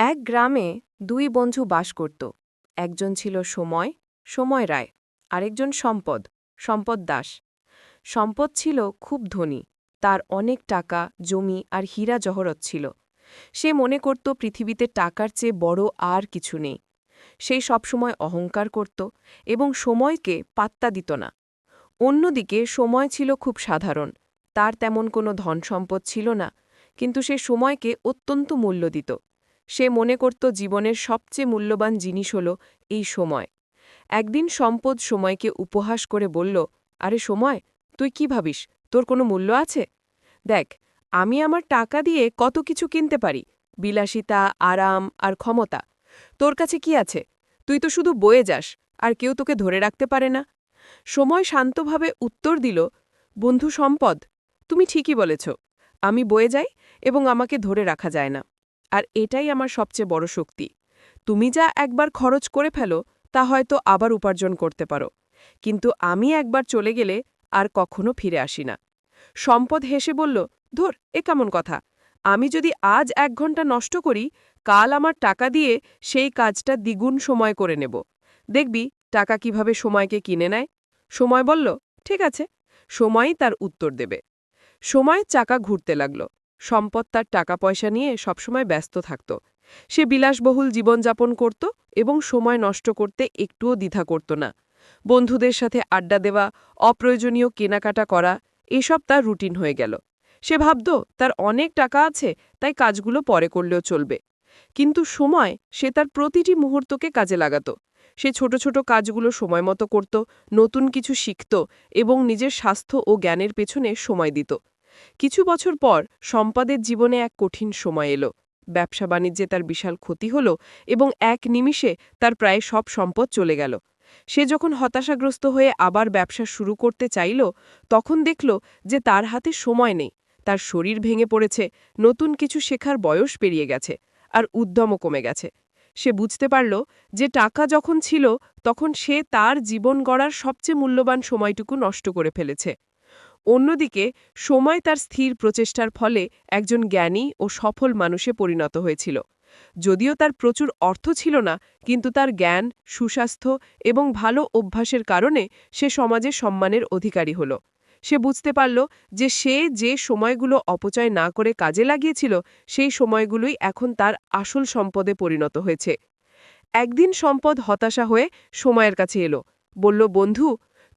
এক গ্রামে দুই বন্ধু বাস করত। একজন ছিল সময়, সময় রায়, আরেকজন সম্পদ, সম্পদ দাস। সম্পদ ছিল খুব ধনী, তার অনেক টাকা, জমি আর হীরা জহরত ছিল। সে মনে করত পৃথিবীতে টাকার চেয়ে বড় আর কিছু নেই। সে সবসময় অহংকার করত এবং সময়কে পাত্তা দিত না। অন্যদিকে সময় ছিল খুব সাধারণ, তার তেমন কোনো ধন সম্পদ ছিল না, কিন্তু সে সময়কে অত্যন্ত মূল্য দিত। সে মনে করত জীবনের সবচেয়ে মূল্যবান জিনিস হল এই সময়। একদিন সম্পদ সময়কে উপহাস করে বলল, আরে সময়, তুই কি ভাবিস তোর কোনো মূল্য আছে? দেখ, আমি আমার টাকা দিয়ে কত কিছু কিনতে পারি, বিলাসিতা, আরাম আর ক্ষমতা। তোর কাছে কি আছে? তুই তো শুধু বয়ে যাস, আর কেউ তোকে ধরে রাখতে পারে না। সময় শান্তভাবে উত্তর দিল, বন্ধু সম্পদ, তুমি ঠিকই বলেছ, আমি বয়ে যাই এবং আমাকে ধরে রাখা যায় না। আর এটাই আমার সবচেয়ে বড় শক্তি। তুমি যা একবার খরচ করে ফেলো তা হয়তো আবার উপার্জন করতে পারো, কিন্তু আমি একবার চলে গেলে আর কখনো ফিরে আসি না। সম্পদ হেসে বলল, ধর, এ কেমন কথা? আমি যদি আজ 1 ঘন্টা নষ্ট করি, কাল আমার টাকা দিয়ে সেই কাজটা দ্বিগুণ সময় করে নেব। দেখবি টাকা কিভাবে সময়কে কিনে নেয়। সময় বলল, ঠিক আছে, সময়ই তার উত্তর দেবে। সময় চাকা ঘুরতে লাগল। সম্পদ তার টাকা পয়সা নিয়ে সবসময় ব্যস্ত থাকত। সে বিলাসবহুল জীবনযাপন করত এবং সময় নষ্ট করতে একটুও দ্বিধা করত না। বন্ধুদের সাথে আড্ডা দেওয়া, অপ্রয়োজনীয় কেনাকাটা করা, এসব তার রুটিন হয়ে গেল। সে ভাবত তার অনেক টাকা আছে, তাই কাজগুলো পরে করলেও চলবে। কিন্তু সময়, সে তার প্রতিটি মুহূর্তকে কাজে লাগাত। সে ছোট ছোট কাজগুলো সময়মতো করত, নতুন কিছু শিখত এবং নিজের স্বাস্থ্য ও জ্ঞানের পেছনে সময় দিত। কিছু বছর পর সম্পদের জীবনে এক কঠিন সময় এলো। ব্যবসা বাণিজ্যে তার বিশাল ক্ষতি হল এবং এক নিমিষে তার প্রায় সব সম্পদ চলে গেল। সে যখন হতাশাগ্রস্ত হয়ে আবার ব্যবসা শুরু করতে চাইল, তখন দেখল যে তার হাতে সময় নেই, তার শরীর ভেঙে পড়েছে, নতুন কিছু শেখার বয়স পেরিয়ে গেছে, আর উদ্যমও কমে গেছে। সে বুঝতে পারল যে টাকা যখন ছিল তখন সে তার জীবন গড়ার সবচেয়ে মূল্যবান সময়টুকু নষ্ট করে ফেলেছে। অন্যদিকে সময় তার স্থির প্রচেষ্টার ফলে একজন জ্ঞানী ও সফল মানুষে পরিণত হয়েছিল। যদিও তার প্রচুর অর্থ ছিল না, কিন্তু তার জ্ঞান, সুস্বাস্থ্য এবং ভালো অভ্যাসের কারণে সে সমাজে সম্মানের অধিকারী হল। সে বুঝতে পারল যে সে যে সময়গুলো অপচয় না করে কাজে লাগিয়েছিল, সেই সময়গুলোই এখন তার আসল সম্পদে পরিণত হয়েছে। একদিন সম্পদ হতাশা হয়ে সময়ের কাছে এলো, বলল, বন্ধু,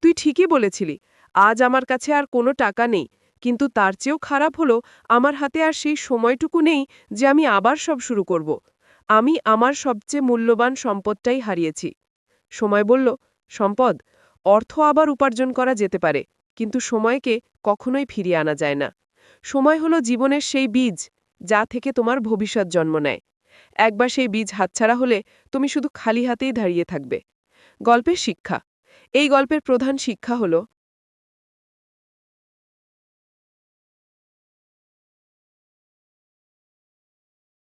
তুই ঠিকই বলেছিলি, আজ আমার কাছে আর কোনো টাকা নেই, কিন্তু তার চেয়েও খারাপ হলো আমার হাতে আর সেই সময়টুকু নেই যে আমি আবার সব শুরু করব। আমি আমার সবচেয়ে মূল্যবান সম্পদটাই হারিয়েছি। সময় বলল, সম্পদ, অর্থ আবার উপার্জন করা যেতে পারে, কিন্তু সময়কে কখনোই ফিরিয়ে আনা যায় না। সময় হলো জীবনের সেই বীজ, যা থেকে তোমার ভবিষ্যৎ জন্ম নেয়। একবার সেই বীজ হাতছাড়া হলে তুমি শুধু খালি হাতেই দাঁড়িয়ে থাকবে। গল্পের শিক্ষা। এই গল্পের প্রধান শিক্ষা হল